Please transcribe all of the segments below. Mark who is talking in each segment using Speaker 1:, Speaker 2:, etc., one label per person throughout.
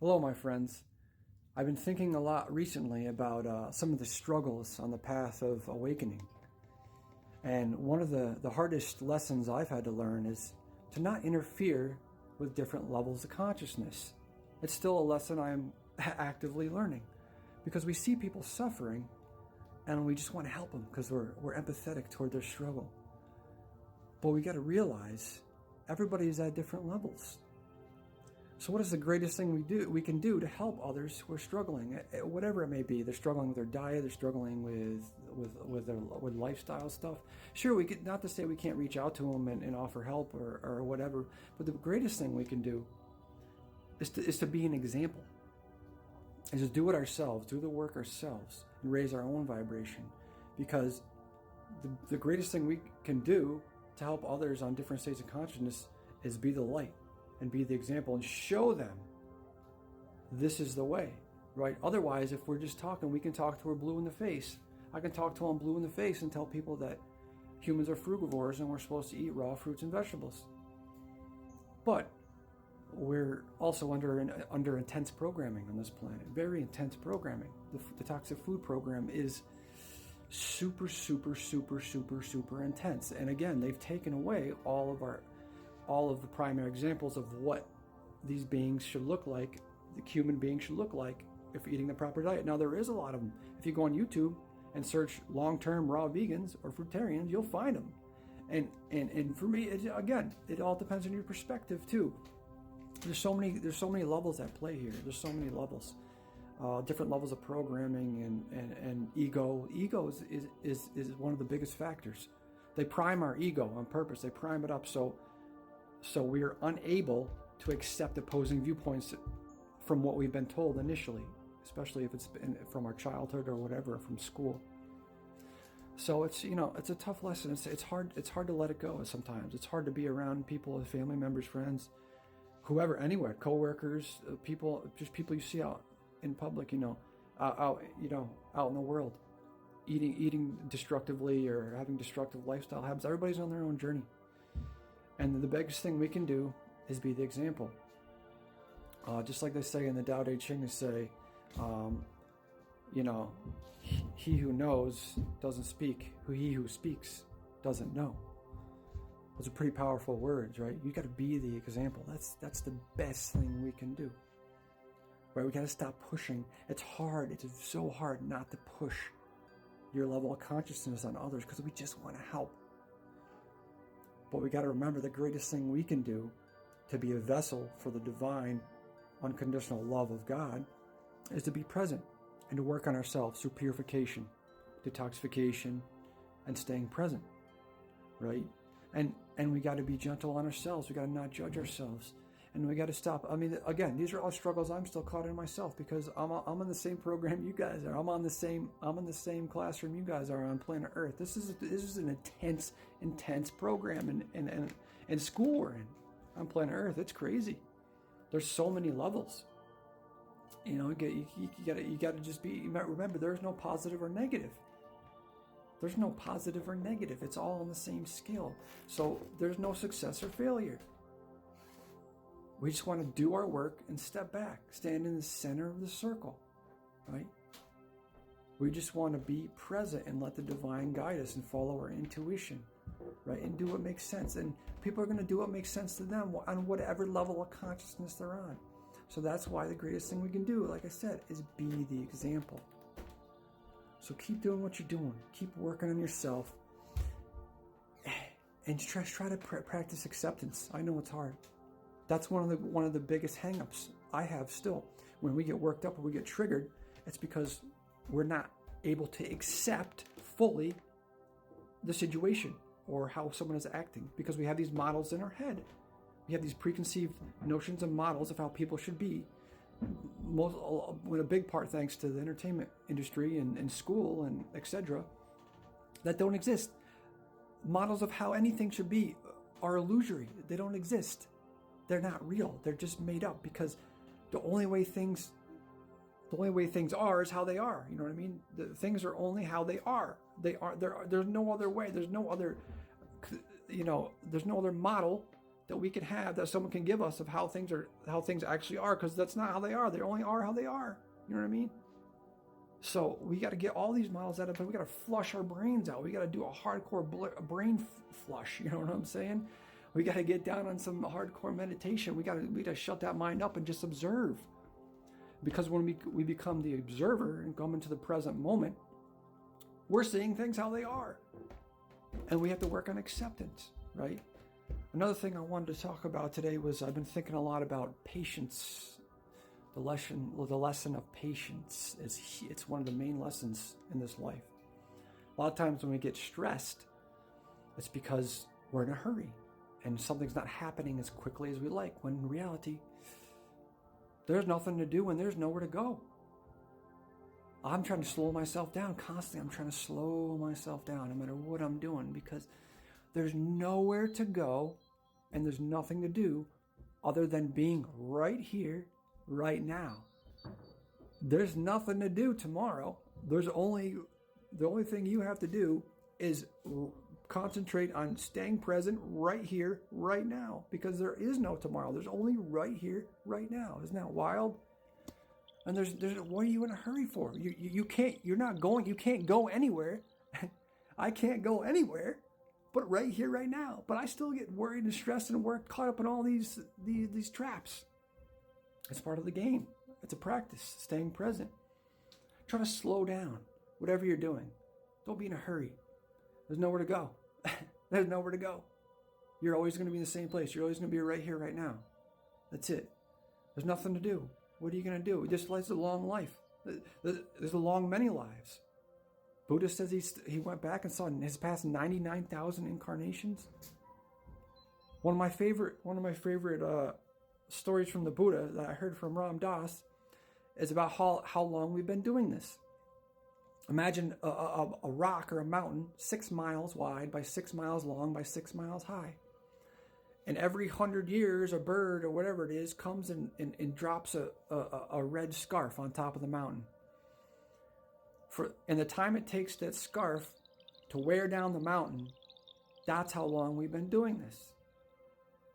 Speaker 1: Hello, my friends. I've been thinking a lot recently about some of the struggles on the path of awakening. And one of the hardest lessons I've had to learn is to not interfere with different levels of consciousness. It's still a lesson I'm actively learning because we see people suffering and we just want to help them because we're empathetic toward their struggle. But we got to realize everybody's at different levels. So what is the greatest thing we can do to help others who are struggling, whatever it may be? They're struggling with their diet, they're struggling with lifestyle stuff. Sure, we could, not to say we can't reach out to them and offer help or whatever, but the greatest thing we can do is to be an example. Is to do it ourselves, do the work ourselves, and raise our own vibration. Because the greatest thing we can do to help others on different states of consciousness is be the light and be the example and show them this is the way, right? Otherwise, if we're just talking, we can talk to her blue in the face. I can talk to them blue in the face and tell people that humans are frugivores and we're supposed to eat raw fruits and vegetables. But we're also under intense programming on this planet, very intense programming. The toxic food program is super intense. And again, they've taken away all of the primary examples of what these beings should look like, the human beings should look like if eating the proper diet. Now, there is a lot of them. If you go on YouTube and search long-term raw vegans or fruitarians, you'll find them. And for me, it all depends on your perspective too. There's so many levels at play here. There's so many levels, different levels of programming and ego. Ego is one of the biggest factors. They prime our ego on purpose. They prime it up so we are unable to accept opposing viewpoints from what we've been told initially, especially if it's been from our childhood or whatever, from school. So it's a tough lesson. It's hard to let it go sometimes. It's hard to be around people, family members, friends, whoever, anywhere, coworkers, people you see out in public, out in the world, eating destructively or having destructive lifestyle habits. Everybody's on their own journey. And the biggest thing we can do is be the example. Just like they say in the Tao Te Ching, they say, he who knows doesn't speak. He who speaks doesn't know. Those are pretty powerful words, right? You got to be the example. That's the best thing we can do. Right? We got to stop pushing. It's hard. It's so hard not to push your level of consciousness on others because we just want to help. But we got to remember the greatest thing we can do to be a vessel for the divine, unconditional love of God is to be present and to work on ourselves through purification, detoxification, and staying present, right? And we got to be gentle on ourselves. We got to not judge ourselves, and we got to stop. I mean, again, these are all struggles I'm still caught in myself because I'm in the same program you guys are. I'm in the same classroom you guys are on planet Earth. This is an intense program and school we're in on planet Earth. It's crazy. There's so many levels. You got to just be. Remember, there's no positive or negative. There's no positive or negative. It's all on the same scale. So there's no success or failure. We just want to do our work and step back, stand in the center of the circle, right? We just want to be present and let the divine guide us and follow our intuition, right? And do what makes sense. And people are going to do what makes sense to them on whatever level of consciousness they're on. So that's why the greatest thing we can do, like I said, is be the example. So keep doing what you're doing. Keep working on yourself. And try to practice acceptance. I know it's hard. That's one of the biggest hangups I have still. When we get worked up or we get triggered, it's because we're not able to accept fully the situation or how someone is acting because we have these models in our head. We have these preconceived notions and models of how people should be. With a big part thanks to the entertainment industry and school and etc. that don't exist. Models of how anything should be are illusory. They don't exist. They're not real. They're just made up because the only way things are is how they are. You know what I mean? The things are only how they are. There's no other way. There's no other model that we can have, that someone can give us, of how things actually are, because that's not how they are. They only are how they are. You know what I mean? So we got to get all these models out of it. We got to flush our brains out. We got to do a hardcore brain flush. You know what I'm saying? We got to get down on some hardcore meditation. We got to shut that mind up and just observe. Because when we become the observer and come into the present moment, we're seeing things how they are. And we have to work on acceptance, right? Another thing I wanted to talk about today was I've been thinking a lot about patience. The lesson of patience it's one of the main lessons in this life. A lot of times when we get stressed, it's because we're in a hurry and something's not happening as quickly as we like, when in reality, there's nothing to do and there's nowhere to go. I'm trying to slow myself down constantly. I'm trying to slow myself down no matter what I'm doing, because there's nowhere to go and there's nothing to do other than being right here, right now. There's nothing to do tomorrow. The only thing you have to do is concentrate on staying present right here, right now, because there is no tomorrow. There's only right here, right now. Isn't that wild? And there's what are you in a hurry for? You can't go anywhere. I can't go anywhere, but right here, right now. But I still get worried and stressed and caught up in all these traps. It's part of the game. It's a practice, staying present. Try to slow down, whatever you're doing. Don't be in a hurry. There's nowhere to go. There's nowhere to go. You're always going to be in the same place. You're always going to be right here, right now. That's it. There's nothing to do. What are you going to do? Just life's a long life. There's a long many lives. Buddha says he went back and saw his past 99,000 incarnations. One of my favorite stories from the Buddha that I heard from Ram Dass is about how long we've been doing this. Imagine a rock or a mountain 6 miles wide by 6 miles long by 6 miles high. And every 100 years, a bird or whatever it is comes and drops a red scarf on top of the mountain. And the time it takes that scarf to wear down the mountain, that's how long we've been doing this.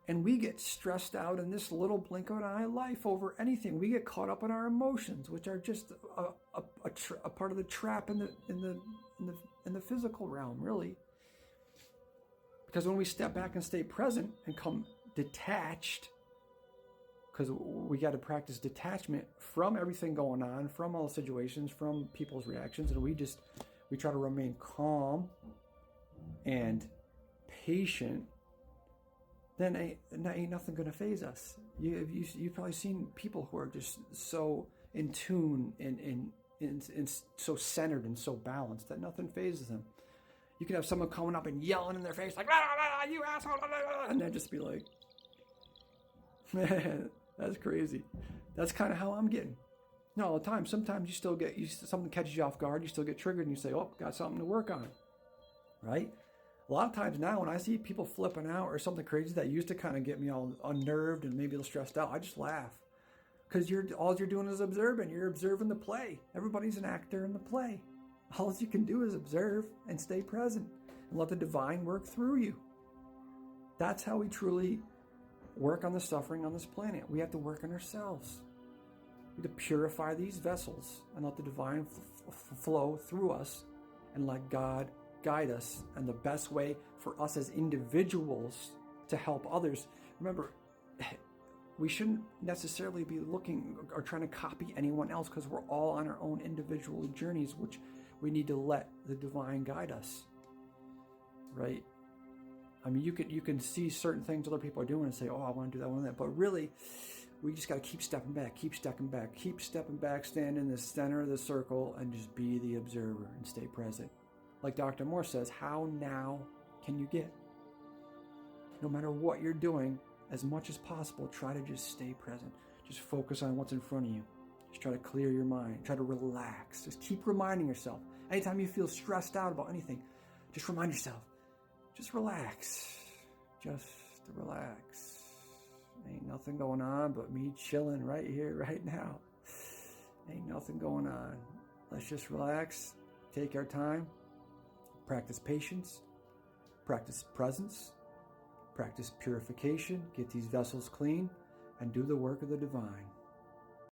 Speaker 1: And we get stressed out in this little blink of an eye life over anything. We get caught up in our emotions, which are just a part of the trap in the physical realm, really. Because when we step back and stay present and come detached, because we got to practice detachment from everything going on, from all situations, from people's reactions, and we try to remain calm and patient, then ain't nothing going to faze us. You've probably seen people who are just so in tune and so centered and so balanced that nothing phases them. You can have someone coming up and yelling in their face like, you asshole, and then just be like, man, that's crazy. That's kind of how I'm getting. Not all the time. Sometimes you still get, something catches you off guard, you still get triggered and you say, oh, got something to work on, right? A lot of times now when I see people flipping out or something crazy that used to kind of get me all unnerved and maybe a little stressed out, I just laugh. Because all you're doing is observing. You're observing the play. Everybody's an actor in the play. All you can do is observe and stay present and let the divine work through you. That's how we truly work on the suffering on this planet. We have to work on ourselves. We have to purify these vessels and let the divine flow through us and let God guide us. And the best way for us as individuals to help others, remember, we shouldn't necessarily be looking or trying to copy anyone else, because we're all on our own individual journeys, which we need to let the divine guide us, right? I mean, you can see certain things other people are doing and say, oh, I want to do that, I want that. But really, we just got to keep stepping back, stand in the center of the circle and just be the observer and stay present. Like Dr. Moore says, how now can you get? No matter what you're doing, as much as possible, try to just stay present. Just focus on what's in front of you. Just try to clear your mind. Try to relax. Just keep reminding yourself. Anytime you feel stressed out about anything, just remind yourself. Just relax. Just relax. Ain't nothing going on but me chilling right here, right now. Ain't nothing going on. Let's just relax. Take our time. Practice patience. Practice presence. practice purification, get these vessels clean, and do the work of the divine.